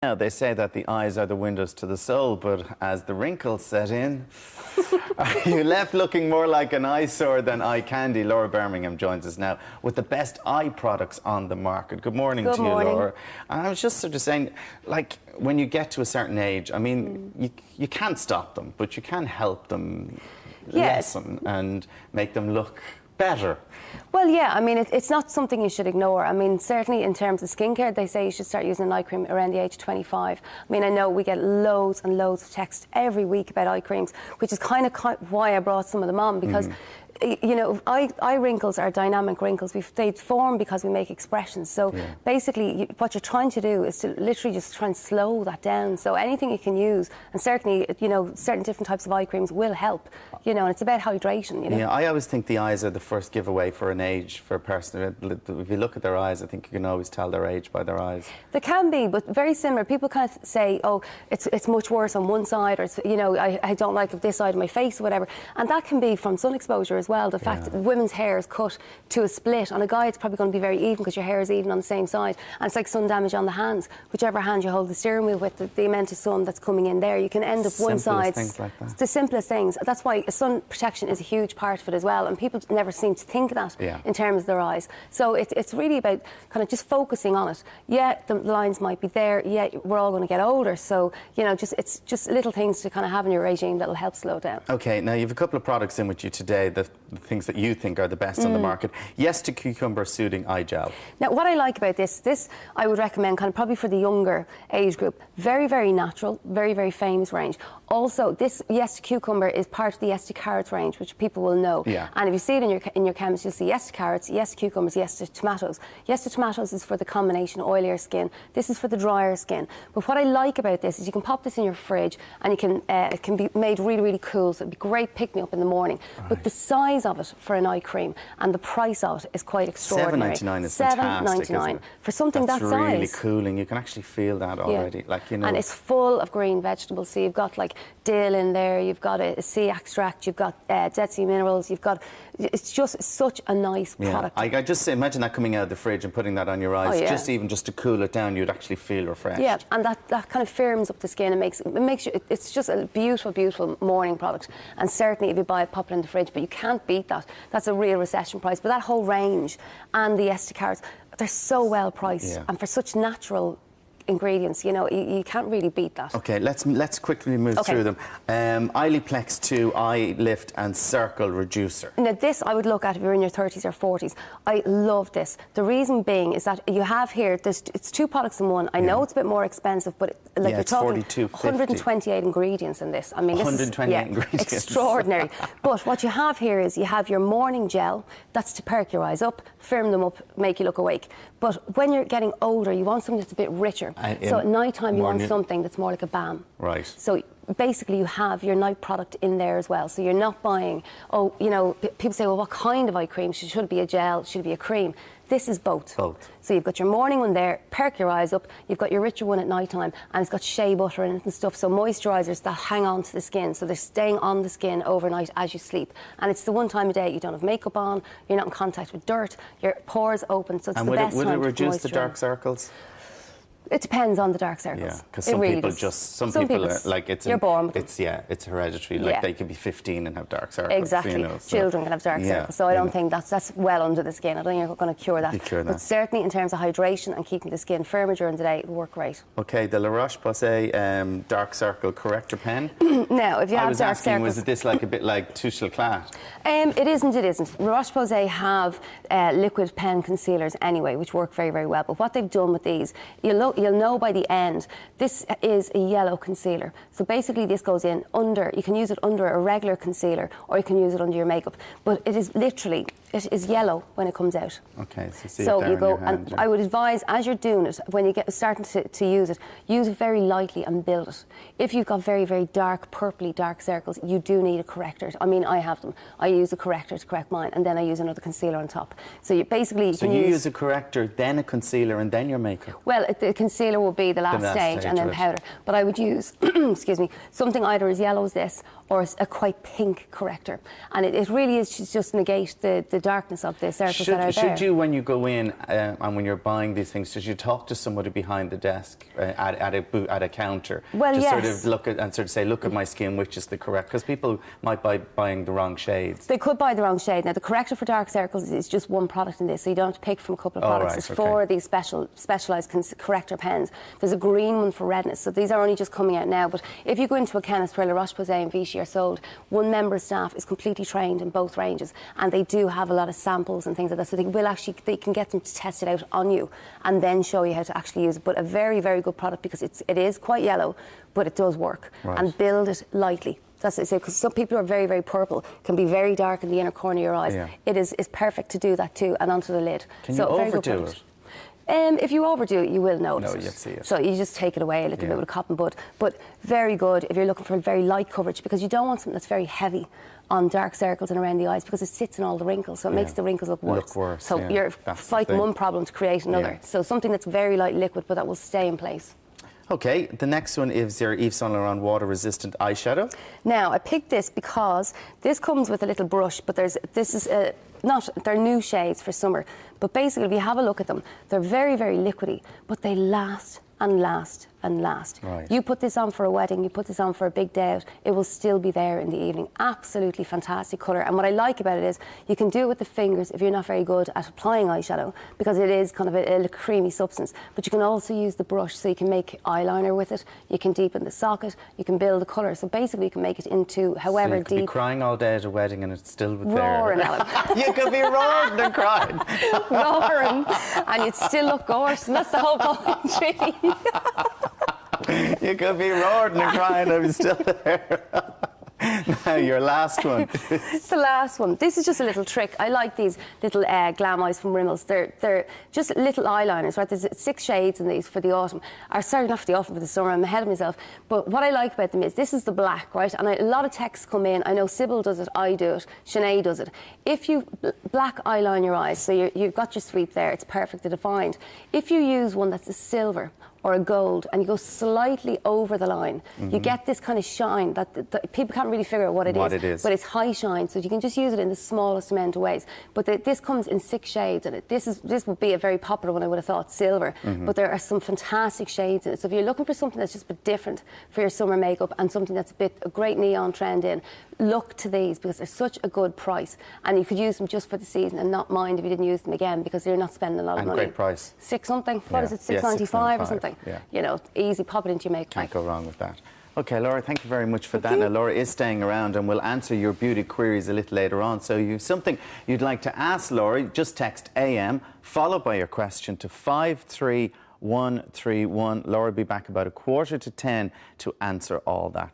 Now, they say that the eyes are the windows to the soul, but as the wrinkles set in, you left looking more like an eyesore than eye candy. Laura Birmingham joins us now with the best eye products on the market. Good morning to you, Laura. And I was just sort of saying, like, when you get to a certain age, I mean, you can't stop them, but you can help them lessen and make them look better. Well, yeah, I mean, it's not something you should ignore. I mean, certainly in terms of skincare, they say you should start using an eye cream around the age of 25. I mean, I know we get loads and loads of texts every week about eye creams, which is kind of why I brought some of them on, because you know, eye wrinkles are dynamic wrinkles. They form because we make expressions. So basically, what you're trying to do is to literally just try and slow that down. So anything you can use, and certainly, you know, certain different types of eye creams will help. You know, and it's about hydration. You know? Yeah, I always think the eyes are the first giveaway for an age for a person. If you look at their eyes, I think you can always tell their age by their eyes. They can be, but very similar. People kind of say, "Oh, it's much worse on one side," or it's, you know, I don't like this side of my face or whatever, and that can be from sun exposure as well. The fact that women's hair is cut to a split. On a guy, it's probably going to be very even because your hair is even on the same side. And it's like sun damage on the hands. Whichever hand you hold the steering wheel with, the amount of sun that's coming in there, you can end up one side. Things like that. The simplest things. That's why sun protection is a huge part of it as well. And people never seem to think of that in terms of their eyes. So it's really about kind of just focusing on it. Yeah, the lines might be there. Yeah, we're all going to get older. So, you know, it's just little things to kind of have in your regime that'll help slow down. Okay, now you have a couple of products in with you today, the things that you think are the best on the market. Yes to Cucumber Soothing Eye Gel. Now, what I like about this I would recommend kind of probably for the younger age group. Very, very natural, very, very famous range. Also, this Yes to Cucumber is part of the Yes to Carrots range, which people will know. Yeah. And if you see it in your chemist, you'll see Yes to Carrots, Yes to Cucumbers, Yes to Tomatoes. Yes to Tomatoes is for the combination oilier skin. This is for the drier skin. But what I like about this is you can pop this in your fridge and you can it can be made really, really cool. So it'd be great pick-me-up in the morning. Right. But the size of it for an eye cream and the price of it is quite extraordinary. $7.99 is fantastic. $7.99 for something that size. That's really cooling. You can actually feel that already. Like, you know. And it's full of green vegetables. So you've got like dill in there, you've got a sea extract, you've got Dead Sea minerals, you've got. It's just such a nice product. I just imagine that coming out of the fridge and putting that on your eyes. Just to cool it down, you'd actually feel refreshed. Yeah, and that kind of firms up the skin and makes you. It's just a beautiful, beautiful morning product. And certainly, if you buy it, pop it in the fridge. But you can't beat that. That's a real recession price. But that whole range and the Yes to Carrots, they're so well priced and for such natural ingredients, you know, you can't really beat that. Okay, let's quickly move through them. Eyeliplex 2 Eye Lift and Circle Reducer. Now this I would look at if you're in your 30s or 40s. I love this. The reason being is that you have here, it's two products in one. I know it's a bit more expensive, but like you're talking 128 ingredients in this. I mean, 128 ingredients. Extraordinary. But what you have here is you have your morning gel. That's to perk your eyes up, firm them up, make you look awake. But when you're getting older, you want something that's a bit richer. So at night time, you want something that's more like a balm. Right. So basically, you have your night product in there as well. So you're not buying, oh, you know, people say, well, what kind of eye cream? Should it be a gel? Should it be a cream? This is both. So you've got your morning one there, perk your eyes up. You've got your richer one at night time, and it's got shea butter in it and stuff. So moisturisers that hang on to the skin. So they're staying on the skin overnight as you sleep. And it's the one time of day you don't have makeup on, you're not in contact with dirt, your pores open. So it's the best time to moisturise. And would it reduce the dark circles? It depends on the dark circles. Yeah, because some people are, like you're born with it's hereditary. Like they could be 15 and have dark circles. Exactly. You know, so. Children can have dark circles. So I don't think that's well under the skin. I don't think you're going to cure that. But certainly in terms of hydration and keeping the skin firmer during the day, it'll work great. Okay, the La Roche-Posay dark circle corrector pen. Now, if you have dark circles, was this like a bit like Tuchel Clat? It isn't. It isn't. La Roche-Posay have liquid pen concealers anyway, which work very, very well. But what they've done with these, you'll know by the end, this is a yellow concealer. So basically this goes in under, you can use it under a regular concealer or you can use it under your makeup. But it is literally, it is yellow when it comes out. Okay, so you go, and I would advise as you're doing it, when you get starting to use it very lightly and build it. If you've got very, very dark, purpley dark circles, you do need a corrector. I mean, I have them. I use a corrector to correct mine, and then I use another concealer on top. So you basically you use a corrector, then a concealer, and then your makeup. Well, the concealer will be the last stage and then powder. But I would use, excuse me, something either as yellow as this or a quite pink corrector. And it really is just negate the darkness of the circles that are there. Should you, when you go in and when you're buying these things, should you talk to somebody behind the desk at a counter? Well, to yes. sort of look at and sort of say, look at my skin, which is the correct? Because people might be buying the wrong shades. They could buy the wrong shade. Now, the corrector for dark circles is just one product in this, so you don't have to pick from a couple of products. It's for these specialised corrector pens. There's a green one for redness, so these are only just coming out now. But if you go into a chemist where La Roche-Posay and Vichy are sold, one member of staff is completely trained in both ranges, and they do have a lot of samples and things like that, so they can get them to test it out on you and then show you how to actually use it. But a very, very good product, because it is quite yellow, but it does work. And build it lightly. That's what I say, because some people who are very, very purple can be very dark in the inner corner of your eyes. It is perfect to do that too, and onto the lid. Can you overdo it? If you overdo it, you will notice you'll see it. So you just take it away a little bit with a cotton bud. But very good if you're looking for very light coverage, because you don't want something that's very heavy on dark circles and around the eyes, because it sits in all the wrinkles, so it makes the wrinkles look worse. So you're fighting one problem to create another. So something that's very light liquid, but that will stay in place. Okay, the next one is your Yves Saint Laurent water-resistant eyeshadow. Now, I picked this because this comes with a little brush, but they're new shades for summer. But basically, if you have a look at them, they're very, very liquidy, but they last and last and last. Right. You put this on for a wedding, you put this on for a big day out, it will still be there in the evening. Absolutely fantastic colour. And what I like about it is you can do it with the fingers if you're not very good at applying eyeshadow, because it is kind of a creamy substance. But you can also use the brush, so you can make eyeliner with it, you can deepen the socket, you can build the colour. So basically you can make it into however so you could deep. be crying all day at a wedding and it's still there. Roaring, Alan. You could be roaring and crying. Roaring, and you'd still look gorgeous, and that's the whole point, really. You could be roaring and crying and I'm still there. Now, your last one. It's the last one. This is just a little trick. I like these little glam eyes from Rimmels. They're just little eyeliners, right? There's 6 shades in these for the autumn. Or sorry, not for the autumn, for the summer. I'm ahead of myself. But what I like about them is this is the black, right? And a lot of texts come in. I know Sybil does it, I do it, Sinead does it. If you black eyeline your eyes, so you've got your sweep there, it's perfectly defined. If you use one that's a silver or a gold, and you go slightly over the line, you get this kind of shine that people can't really figure out what it is. But it's high shine, so you can just use it in the smallest amount of ways. But this comes in 6 shades, and this would be a very popular one, I would have thought, silver. But there are some fantastic shades in it. So if you're looking for something that's just a bit different for your summer makeup, and something that's a great neon trend in, look to these, because they're such a good price. And you could use them just for the season and not mind if you didn't use them again, because you're not spending a lot of money. And great price. 6 something. What is it? 6.95 or something. Yeah. You know, easy, pop it into your makeup. Can't go wrong with that. Okay, Laura, thank you very much for that. Now, Laura is staying around and will answer your beauty queries a little later on. So you have something you'd like to ask Laura, just text AM, followed by your question to 53131. Laura will be back about 9:45 to answer all that.